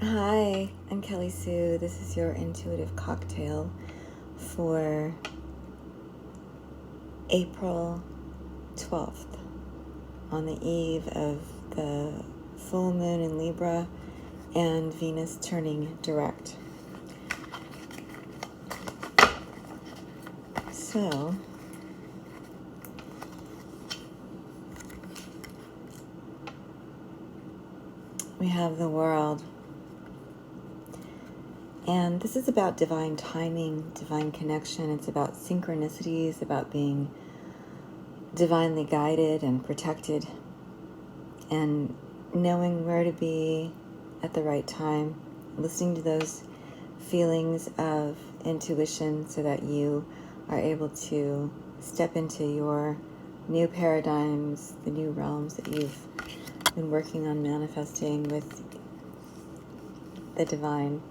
Hi, I'm Kelly Sue. This is your intuitive cocktail for April 12th, on the eve of the full moon in Libra and Venus turning direct. So, we have the world. And this is about divine timing, divine connection. It's about synchronicities, about being divinely guided and protected, and knowing where to be at the right time, listening to those feelings of intuition so that you are able to step into your new paradigms, the new realms that you've been working on manifesting with the divine.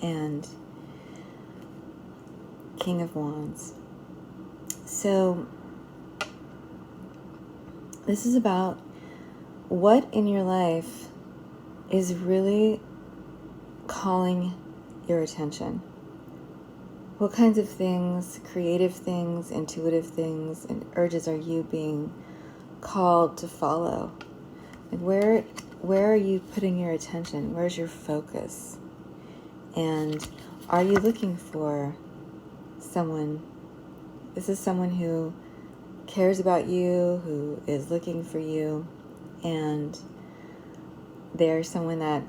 And King of Wands. So this is about what in your life is really calling your attention. What kinds of things, creative things, intuitive things, and urges are you being called to follow? And where are you putting your attention? Where's your focus? And are you looking for someone? This is someone who cares about you, who is looking for you, and they're someone that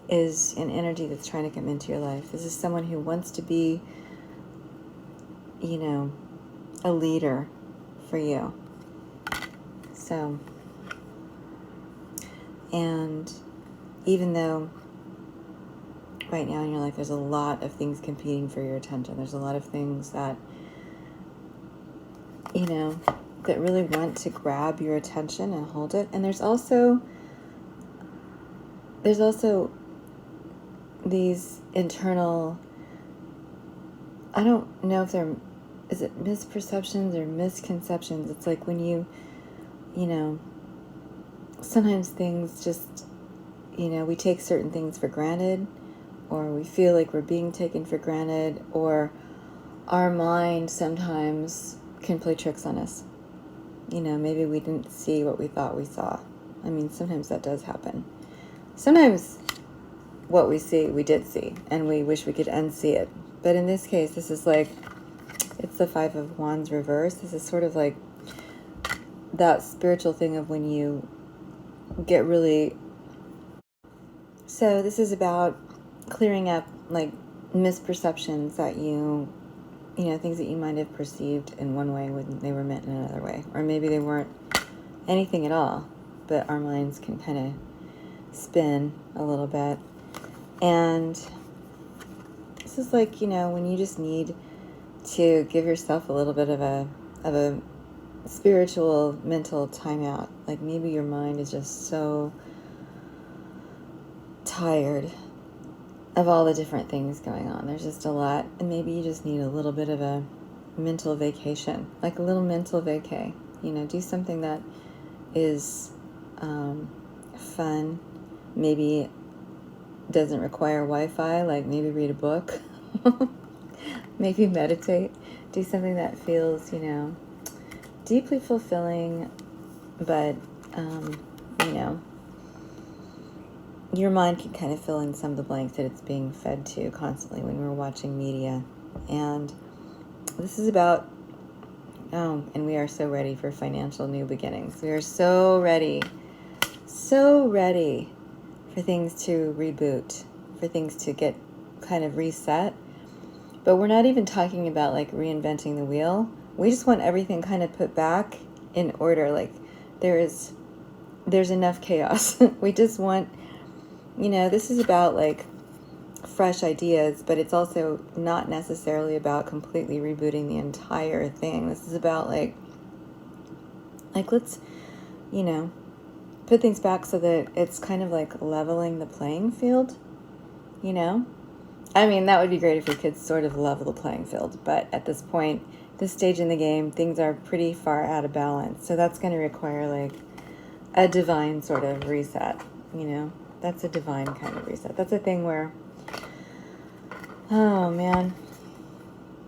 is an energy that's trying to come into your life. This is someone who wants to be, a leader for you. So, and even though right now in your life there's a lot of things competing for your attention, there's a lot of things that, that really want to grab your attention and hold it. And there's also these internal, I don't know if is it misperceptions or misconceptions? It's like when you sometimes things just, we take certain things for granted, or we feel like we're being taken for granted, or our mind sometimes can play tricks on us. Maybe we didn't see what we thought we saw. I mean, sometimes that does happen. Sometimes what we see, we did see, and we wish we could unsee it. But in this case, this is like, it's the Five of Wands reverse. This is sort of like that spiritual thing of when you get really... So this is about clearing up like misperceptions that things that you might have perceived in one way when they were meant in another way. Or maybe they weren't anything at all, but our minds can kind of spin a little bit. And this is like, when you just need to give yourself a little bit of a spiritual, mental timeout. Like maybe your mind is just so tired of all the different things going on. There's just a lot, and maybe you just need a little bit of a mental vacation, like a little mental vacay. Do something that is fun. Maybe doesn't require Wi-Fi, like maybe read a book. Maybe meditate. Do something that feels, deeply fulfilling, but, your mind can kind of fill in some of the blanks that it's being fed to constantly when we're watching media. And this is about, and we are so ready for financial new beginnings. We are so ready for things to reboot, for things to get kind of reset. But we're not even talking about like reinventing the wheel. We just want everything kind of put back in order. Like there's enough chaos. We just want, this is about like fresh ideas, but it's also not necessarily about completely rebooting the entire thing. This is about like let's, put things back so that it's kind of like leveling the playing field, I mean, that would be great if we could sort of level the playing field, but at this point, this stage in the game, things are pretty far out of balance. So that's going to require like a divine sort of reset, That's a divine kind of reset. That's a thing where, oh man,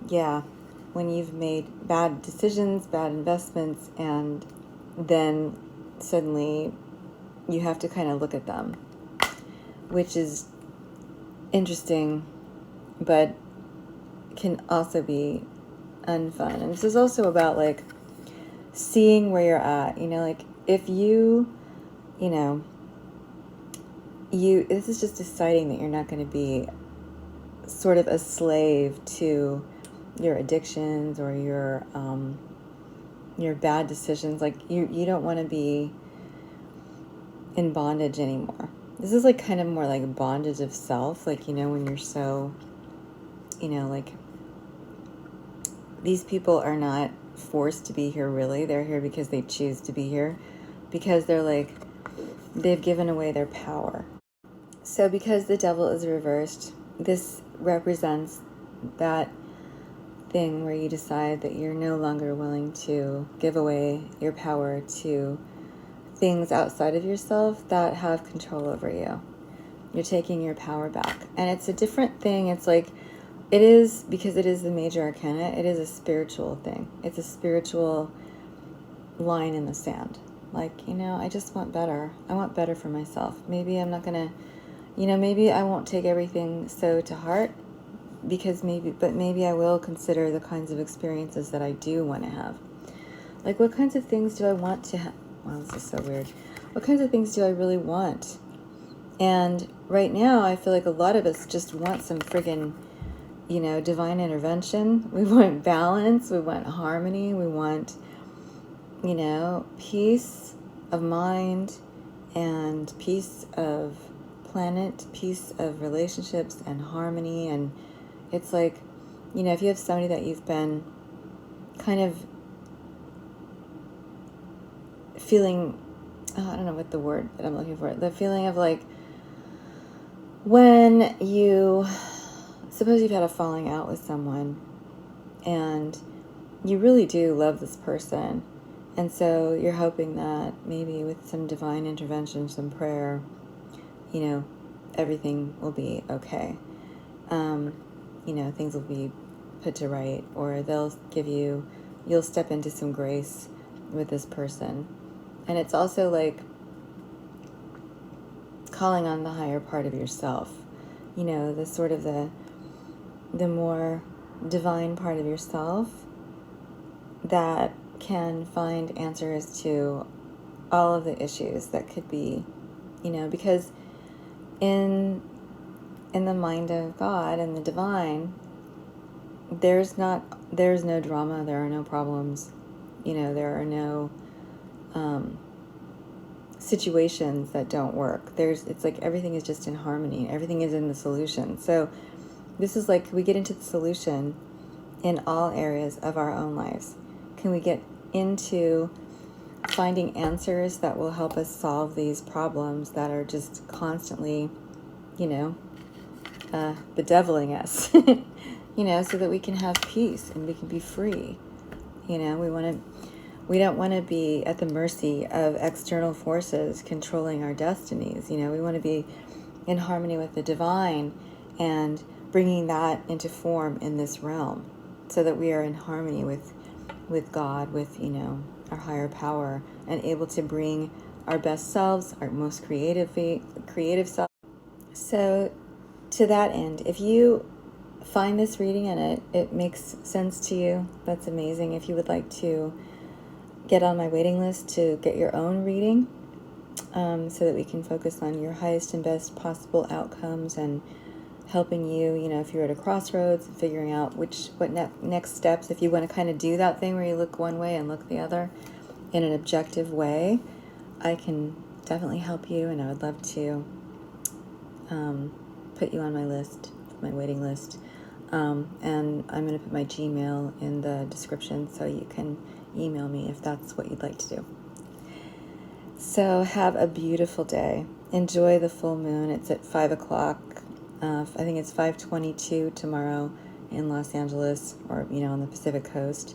yeah, when you've made bad decisions, bad investments, and then suddenly you have to kind of look at them, which is interesting, but can also be unfun. And this is also about like seeing where you're at, like if this is just deciding that you're not going to be sort of a slave to your addictions or your bad decisions. Like you don't want to be in bondage anymore. This is like kind of more like bondage of self, like when you're so like these people are not forced to be here really. They're here because they choose to be here, because they're like they've given away their power. So because the devil is reversed, this represents that thing where you decide that you're no longer willing to give away your power to things outside of yourself that have control over you. You're taking your power back. And it's a different thing. It's like, it is, because it is the major arcana, it is a spiritual thing. It's a spiritual line in the sand. Like, I just want better. I want better for myself. Maybe I'm not going to, maybe I won't take everything so to heart, but maybe I will consider the kinds of experiences that I do want to have. Like, what kinds of things do I want to have? Wow, this is so weird. What kinds of things do I really want? And right now, I feel like a lot of us just want some friggin', divine intervention. We want balance. We want harmony. We want, peace of mind and peace of planet, peace of relationships and harmony. And it's like, if you have somebody that you've been kind of feeling, I don't know what the word that I'm looking for, the feeling of like when suppose you've had a falling out with someone and you really do love this person, and so you're hoping that maybe with some divine intervention, some prayer, everything will be okay. Things will be put to right, or you'll step into some grace with this person. And it's also like calling on the higher part of yourself, the sort of the more divine part of yourself that can find answers to all of the issues that could be, because in the mind of God and the divine, there's no drama, there are no problems, there are no situations that don't work. It's like everything is just in harmony. Everything is in the solution. So this is like we get into the solution in all areas of our own lives. Can we get into finding answers that will help us solve these problems that are just constantly, bedeviling us, so that we can have peace and we can be free. We don't want to be at the mercy of external forces controlling our destinies. We want to be in harmony with the divine and bringing that into form in this realm, so that we are in harmony with God, with, our higher power, and able to bring our best selves, our most creative self. So to that end, if you find this reading and it makes sense to you, that's amazing. If you would like to get on my waiting list to get your own reading, so that we can focus on your highest and best possible outcomes and helping you, if you're at a crossroads, figuring out what next steps, if you want to kind of do that thing where you look one way and look the other in an objective way, I can definitely help you, and I would love to put you on my list, my waiting list. And I'm going to put my Gmail in the description so you can email me if that's what you'd like to do. So have a beautiful day. Enjoy the full moon. It's at 5 o'clock. I think it's 5:22 tomorrow in Los Angeles, or, on the Pacific coast.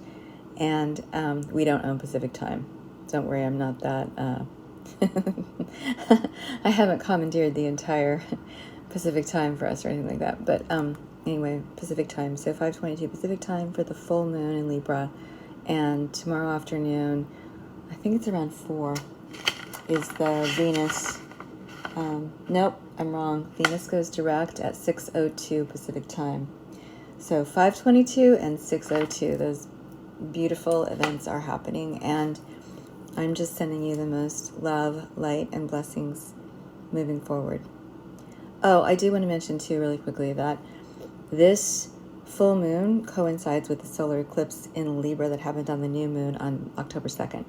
And we don't own Pacific time. Don't worry, I'm not that I haven't commandeered the entire Pacific time for us or anything like that. But anyway, Pacific time. So 5:22 Pacific time for the full moon in Libra. And tomorrow afternoon, I think it's around 4, is the Venus. Nope, I'm wrong. Venus goes direct at 6:02 Pacific time. So 5:22 and 6:02, those beautiful events are happening, and I'm just sending you the most love, light, and blessings moving forward. Oh, I do want to mention too really quickly that this full moon coincides with the solar eclipse in Libra that happened on the new moon on October 2nd.